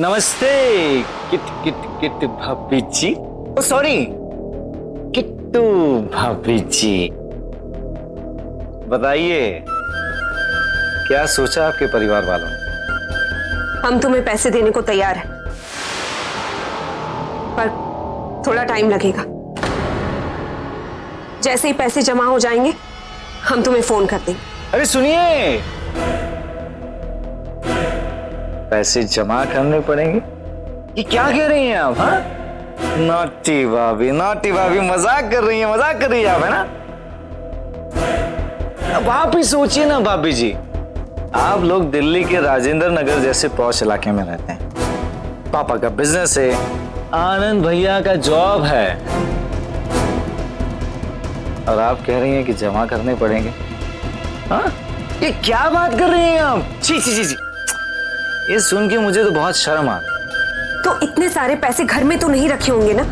नमस्ते kit kit kit भाभी जी। ओ sorry, Kittu भाभी जी। बताइए, क्या सोचा आपके परिवार वालों ने? हम तुम्हें पैसे देने को तैयार हैं, पर थोड़ा टाइम लगेगा। जैसे ही पैसे जमा हो जाएंगे हम तुम्हें फोन कर देंगे। अरे सुनिए, पैसे जमा करने पड़ेंगे? ये क्या कह रही हैं आप? हाँ, नॉटी भाभी, नॉटी भाभी, मजाक कर रही हैं, मजाक कर रही हैं आप, है ना? अब आप ही सोचिए ना भाभी जी, आप लोग दिल्ली के राजेंद्र नगर जैसे पॉश इलाके में रहते हैं, पापा का बिजनेस है, आनंद भैया का जॉब है, और आप कह रही हैं कि जमा करने पड़ेंगे? हाँ, ये क्या बात कर रही हैं आप? छी छी छी छी, ये सुन के मुझे तो बहुत शर्म आ रही। तो इतने सारे पैसे घर में तो नहीं रखे होंगे ना,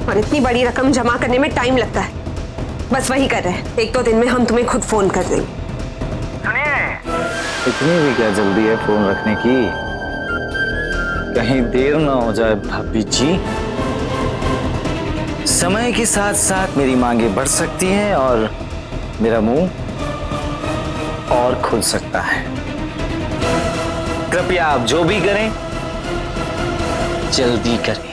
और इतनी बड़ी रकम जमा करने में टाइम लगता है। बस वही कर रहे हैं, 1-2 दिन में हम तुम्हें खुद फोन कर देंगे। सुनिए, इतनी भी क्या जल्दी है फोन रखने की? कहीं देर ना हो जाए भाभी जी। समय के साथ साथ मेरी मांगे बढ़ सकती हैं और मेरा मुंह और खुल सकता है। कृपया आप जो भी करें जल्दी करें।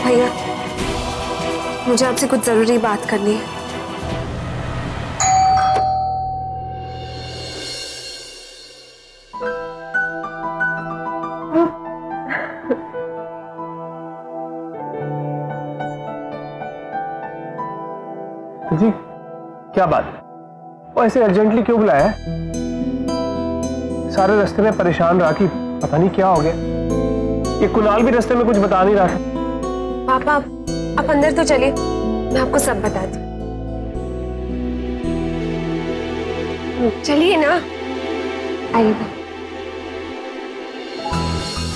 भैया, मुझे आपसे कुछ जरूरी बात करनी है। जी, क्या बात? वो ऐसे अर्जेंटली क्यों बुलाया है? सारे रास्ते में परेशान रहा कि पता नहीं क्या हो गया। ये कुणाल भी रास्ते में कुछ बता नहीं रहा था। पापा, आप अंदर तो चलिए, मैं आपको सब बताती हूँ। चलिए ना, आइए।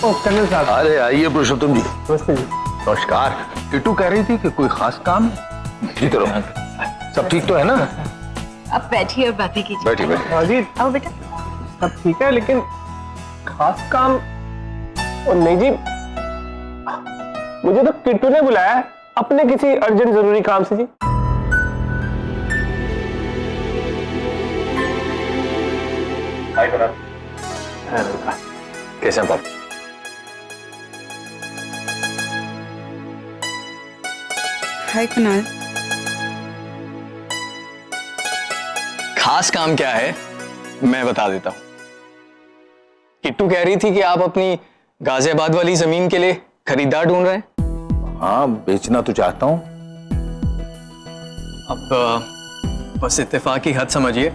ओ कर्नल साहब। अरे आइए पुरुषोत्तम जी। नमस्ते जी। नमस्कार। किट्टू कह रही थी कि कोई खास काम है? ठीक है, सब ठीक तो है ना? अब बैठिए और बातें कीजिए। बैठिए बैठिए। हाँ जी, आओ बेटा। सब ठीक है, लेकिन खास काम और नहीं जी, मुझे तो किट्टू ने बुलाया है अपने किसी अर्जेंट जरूरी काम से जी। कैसे बात? हाय कुणाल। खास काम क्या है मैं बता देता हूं। किट्टू कह रही थी कि आप अपनी गाजियाबाद वाली जमीन के लिए खरीदार ढूंढ रहे हैं। हाँ, बेचना तो चाहता हूँ। अब बस इत्तेफाक की हद समझिए,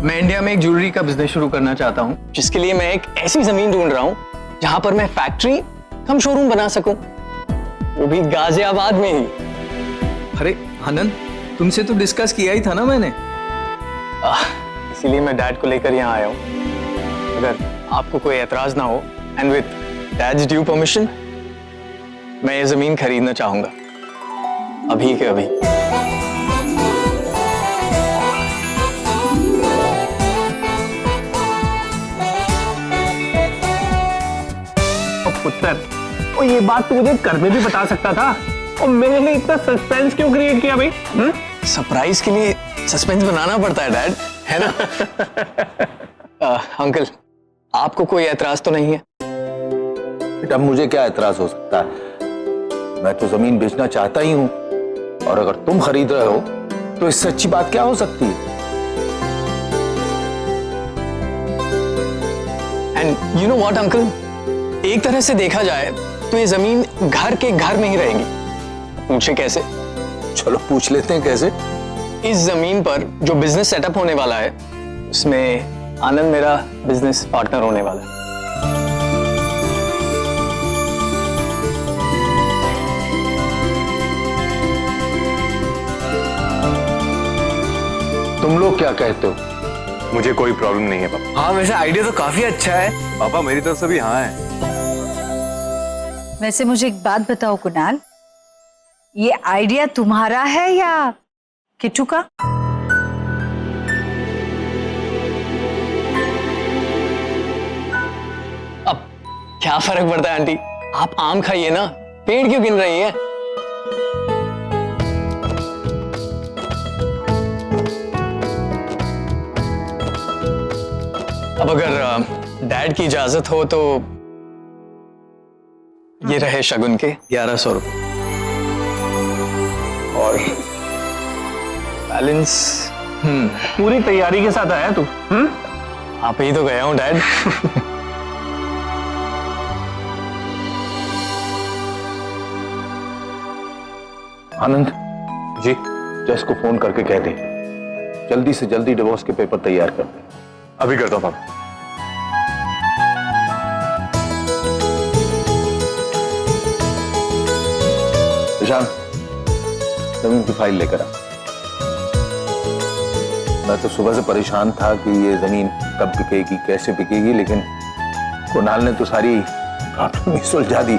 मैं इंडिया में एक ज्वेलरी का बिजनेस शुरू करना चाहता हूं, जिसके लिए मैं एक ऐसी जमीन ढूंढ रहा हूं जहां पर मैं फैक्ट्री हम शोरूम बना सकूं, वो भी गाजियाबाद में ही। अरे आनंद, तुमसे तो डिस्कस किया ही था ना मैंने। इसीलिए मैं डैड को लेकर यहाँ आया हूँ। अगर आपको कोई एतराज ना हो, and with dad's due permission, मैं ये जमीन खरीदना चाहूंगा अभी के अभी। पुत्र, और ये बात तू मुझे घर में भी बता सकता था, और मेरे लिए इतना सस्पेंस क्यों क्रिएट किया भाई? सरप्राइज के लिए सस्पेंस बनाना पड़ता है डैड, है ना? अंकल, आपको कोई एतराज तो नहीं है? बेटा, मुझे क्या एतराज हो सकता है? मैं तो जमीन बेचना चाहता ही हूँ, और अगर तुम खरीद रहे हो तो इससे अच्छी बात क्या हो सकती है? And you know what uncle, एक तरह से देखा जाए तो ये जमीन घर के घर में ही रहेगी। पूछे कैसे? चलो पूछ लेते हैं कैसे। इस जमीन पर जो बिजनेस सेटअप होने वाला है, उसमें आनंद मेरा बिजनेस पार्टनर होने वाला है। तुम लोग क्या कहते हो? मुझे कोई प्रॉब्लम नहीं है पापा। हाँ वैसे आइडिया तो काफी अच्छा है। पापा मेरी तरफ से भी हाँ है। वैसे मुझे एक बात बताओ कुणाल, ये आइडिया तुम्हारा है या किट्टू का? अब क्या फर्क पड़ता है आंटी, आप आम खाइए ना, पेड़ क्यों गिन रही है? अब अगर डैड की इजाजत हो तो ये रहे शगुन के 1100 रुपए और बैलेंस पूरी तैयारी के साथ आया तू। आप ही तो गया हूं डैड। आनंद जी, जस को फोन करके कह दे जल्दी से जल्दी डिवोर्स के पेपर तैयार कर दे। अभी करता हूँ पापा। ईशान, जमीन की फाइल लेकर आ। मैं तो सुबह से परेशान था कि ये जमीन कब बिकेगी, कैसे बिकेगी, लेकिन कुणाल ने तो सारी प्रॉब्लम ही सुलझा दी।